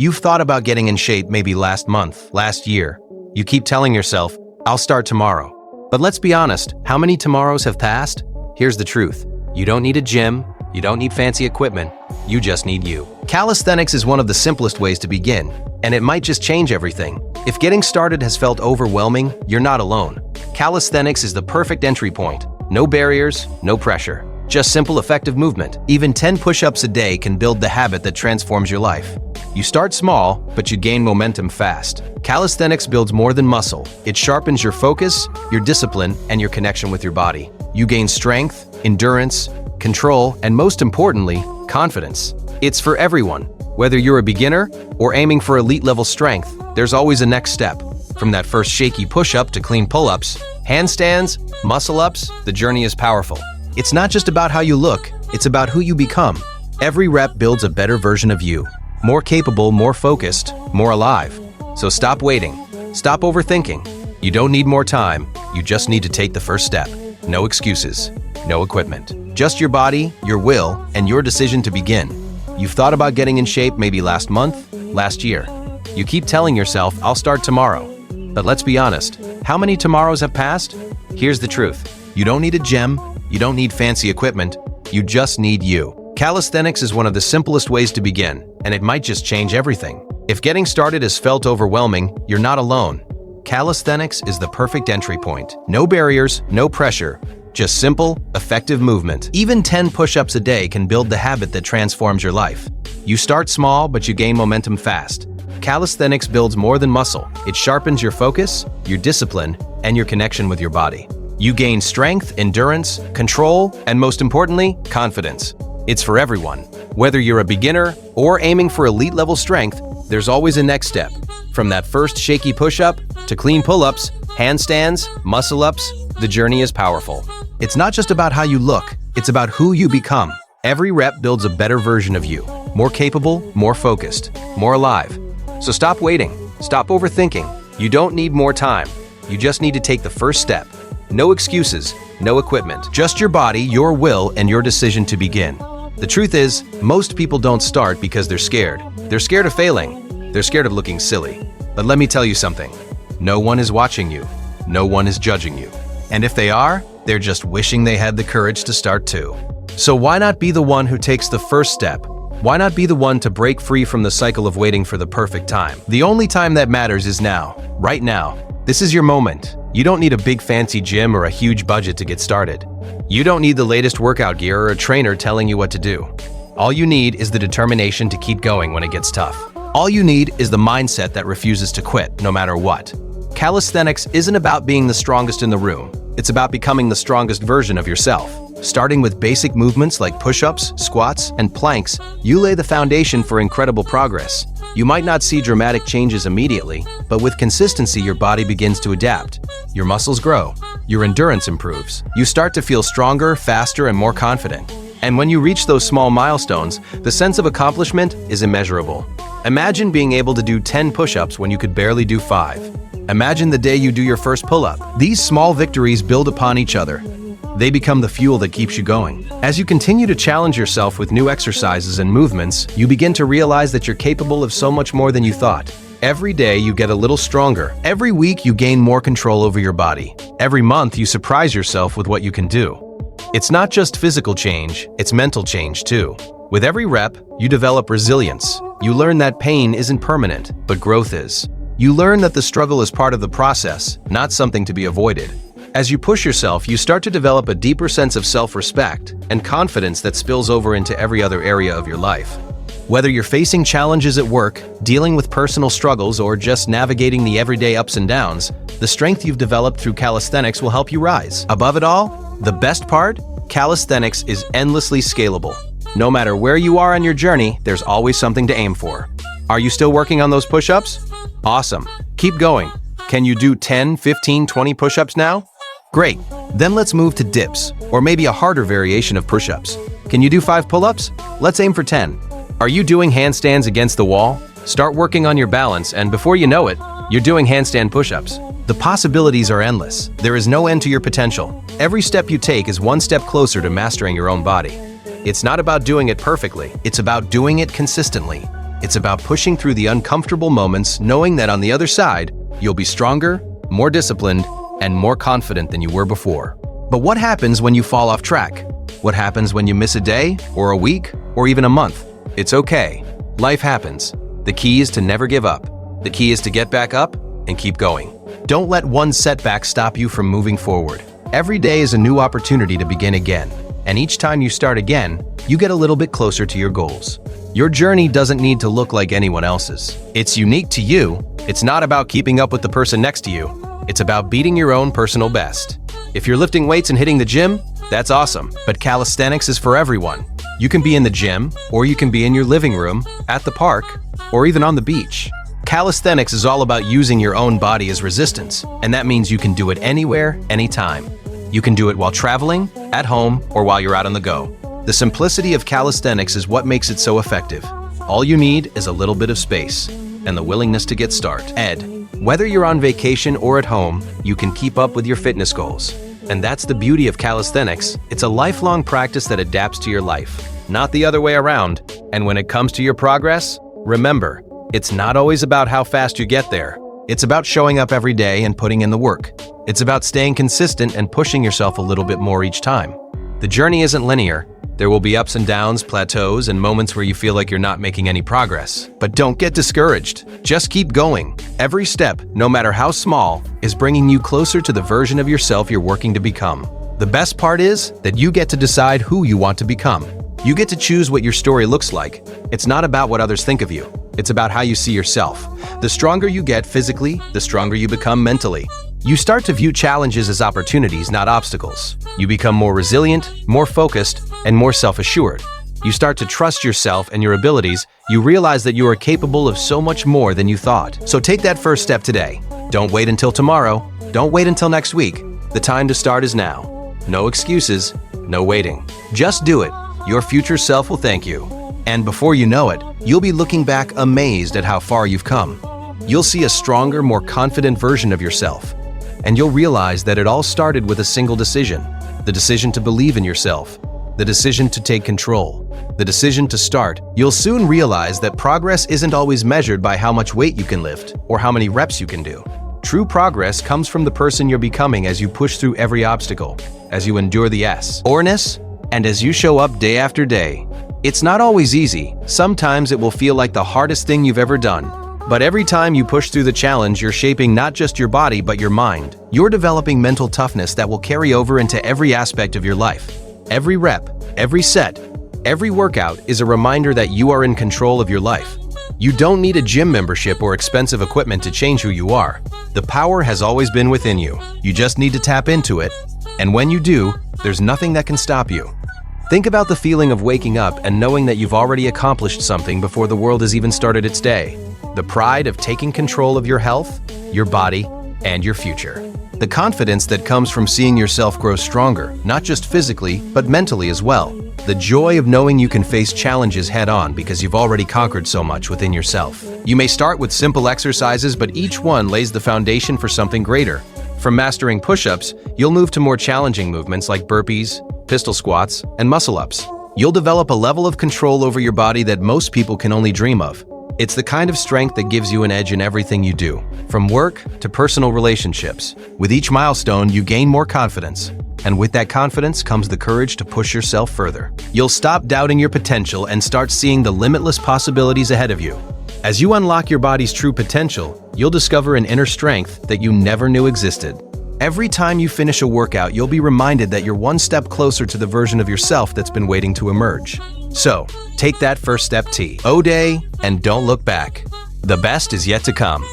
You've thought about getting in shape maybe last month, last year. You keep telling yourself, I'll start tomorrow. But let's be honest, how many tomorrows have passed? Here's the truth. You don't need a gym, you don't need fancy equipment, you just need you. Calisthenics is one of the simplest ways to begin, and it might just change everything. If getting started has felt overwhelming, you're not alone. Calisthenics is the perfect entry point. No barriers, no pressure. Just simple, effective movement. Even 10 push-ups a day can build the habit that transforms your life. You start small, but you gain momentum fast. Calisthenics builds more than muscle. It sharpens your focus, your discipline, and your connection with your body. You gain strength, endurance, control, and most importantly, confidence. It's for everyone. Whether you're a beginner or aiming for elite-level strength, there's always a next step. From that first shaky push-up to clean pull-ups, handstands, muscle-ups, the journey is powerful. It's not just about how you look, it's about who you become. Every rep builds a better version of you. More capable, more focused, more alive. So stop waiting. Stop overthinking. You don't need more time. You just need to take the first step. No excuses. No equipment. Just your body, your will, and your decision to begin. You've thought about getting in shape maybe last month, last year. You keep telling yourself, I'll start tomorrow. But let's be honest, how many tomorrows have passed? Here's the truth. You don't need a gym. You don't need fancy equipment. You just need you. Calisthenics is one of the simplest ways to begin, and it might just change everything. If getting started has felt overwhelming, you're not alone. Calisthenics is the perfect entry point. No barriers, no pressure, just simple, effective movement. Even 10 push-ups a day can build the habit that transforms your life. You start small, but you gain momentum fast. Calisthenics builds more than muscle. It sharpens your focus, your discipline, and your connection with your body. You gain strength, endurance, control, and most importantly, confidence. It's for everyone. Whether you're a beginner or aiming for elite-level strength, there's always a next step. From that first shaky push-up to clean pull-ups, handstands, muscle-ups, the journey is powerful. It's not just about how you look, it's about who you become. Every rep builds a better version of you. More capable, more focused, more alive. So stop waiting. Stop overthinking. You don't need more time. You just need to take the first step. No excuses, no equipment. Just your body, your will, and your decision to begin. The truth is, most people don't start because they're scared. They're scared of failing. They're scared of looking silly. But let me tell you something. No one is watching you. No one is judging you. And if they are, they're just wishing they had the courage to start too. So why not be the one who takes the first step? Why not be the one to break free from the cycle of waiting for the perfect time? The only time that matters is now, right now. This is your moment. You don't need a big fancy gym or a huge budget to get started. You don't need the latest workout gear or a trainer telling you what to do. All you need is the determination to keep going when it gets tough. All you need is the mindset that refuses to quit, no matter what. Calisthenics isn't about being the strongest in the room. It's about becoming the strongest version of yourself. Starting with basic movements like push-ups, squats, and planks, you lay the foundation for incredible progress. You might not see dramatic changes immediately, but with consistency your body begins to adapt. Your muscles grow. Your endurance improves. You start to feel stronger, faster, and more confident. And when you reach those small milestones, the sense of accomplishment is immeasurable. Imagine being able to do 10 push-ups when you could barely do 5. Imagine the day you do your first pull-up. These small victories build upon each other. They become the fuel that keeps you going. As you continue to challenge yourself with new exercises and movements, you begin to realize that you're capable of so much more than you thought. Every day you get a little stronger. Every week you gain more control over your body. Every month you surprise yourself with what you can do. It's not just physical change, it's mental change too. With every rep, you develop resilience. You learn that pain isn't permanent, but growth is. You learn that the struggle is part of the process, not something to be avoided. As you push yourself, you start to develop a deeper sense of self-respect and confidence that spills over into every other area of your life. Whether you're facing challenges at work, dealing with personal struggles, or just navigating the everyday ups and downs, the strength you've developed through calisthenics will help you rise. Above it all, the best part? Calisthenics is endlessly scalable. No matter where you are on your journey, there's always something to aim for. Are you still working on those push-ups? Awesome. Keep going. Can you do 10, 15, 20 push-ups now? Great. Then let's move to dips, or maybe a harder variation of push-ups. Can you do 5 pull-ups? Let's aim for 10. Are you doing handstands against the wall? Start working on your balance, and before you know it, you're doing handstand push-ups. The possibilities are endless. There is no end to your potential. Every step you take is one step closer to mastering your own body. It's not about doing it perfectly, it's about doing it consistently. It's about pushing through the uncomfortable moments, knowing that on the other side, you'll be stronger, more disciplined, and more confident than you were before. But what happens when you fall off track? What happens when you miss a day, or a week, or even a month? It's okay. Life happens. The key is to never give up. The key is to get back up and keep going. Don't let one setback stop you from moving forward. Every day is a new opportunity to begin again. And each time you start again, you get a little bit closer to your goals. Your journey doesn't need to look like anyone else's. It's unique to you. It's not about keeping up with the person next to you. It's about beating your own personal best. If you're lifting weights and hitting the gym, that's awesome. But calisthenics is for everyone. You can be in the gym, or you can be in your living room, at the park, or even on the beach. Calisthenics is all about using your own body as resistance, and that means you can do it anywhere, anytime. You can do it while traveling, at home, or while you're out on the go. The simplicity of calisthenics is what makes it so effective. All you need is a little bit of space and the willingness to get started. Whether you're on vacation or at home, you can keep up with your fitness goals. And that's the beauty of calisthenics. It's a lifelong practice that adapts to your life, not the other way around. And when it comes to your progress, remember, it's not always about how fast you get there. It's about showing up every day and putting in the work. It's about staying consistent and pushing yourself a little bit more each time. The journey isn't linear. There will be ups and downs, plateaus, and moments where you feel like you're not making any progress. But don't get discouraged. Just keep going. Every step, no matter how small, is bringing you closer to the version of yourself you're working to become. The best part is that you get to decide who you want to become. You get to choose what your story looks like. It's not about what others think of you. It's about how you see yourself. The stronger you get physically, the stronger you become mentally. You start to view challenges as opportunities, not obstacles. You become more resilient, more focused, and more self-assured. You start to trust yourself and your abilities. You realize that you are capable of so much more than you thought. So take that first step today. Don't wait until tomorrow. Don't wait until next week. The time to start is now. No excuses, no waiting. Just do it. Your future self will thank you. And before you know it, you'll be looking back amazed at how far you've come. You'll see a stronger, more confident version of yourself. And you'll realize that it all started with a single decision. The decision to believe in yourself. The decision to take control. The decision to start. You'll soon realize that progress isn't always measured by how much weight you can lift or how many reps you can do. True progress comes from the person you're becoming as you push through every obstacle, as you endure the S-orness, and as you show up day after day. It's not always easy. Sometimes it will feel like the hardest thing you've ever done. But every time you push through the challenge, you're shaping not just your body, but your mind. You're developing mental toughness that will carry over into every aspect of your life. Every rep, every set, every workout is a reminder that you are in control of your life. You don't need a gym membership or expensive equipment to change who you are. The power has always been within you. You just need to tap into it. And when you do, there's nothing that can stop you. Think about the feeling of waking up and knowing that you've already accomplished something before the world has even started its day. The pride of taking control of your health, your body, and your future. The confidence that comes from seeing yourself grow stronger, not just physically, but mentally as well. The joy of knowing you can face challenges head-on because you've already conquered so much within yourself. You may start with simple exercises, but each one lays the foundation for something greater. From mastering push-ups, you'll move to more challenging movements like burpees, pistol squats, and muscle-ups. You'll develop a level of control over your body that most people can only dream of. It's the kind of strength that gives you an edge in everything you do, from work to personal relationships. With each milestone, you gain more confidence. And with that confidence comes the courage to push yourself further. You'll stop doubting your potential and start seeing the limitless possibilities ahead of you. As you unlock your body's true potential, you'll discover an inner strength that you never knew existed. Every time you finish a workout, you'll be reminded that you're one step closer to the version of yourself that's been waiting to emerge. So, take that first step today and don't look back. The best is yet to come.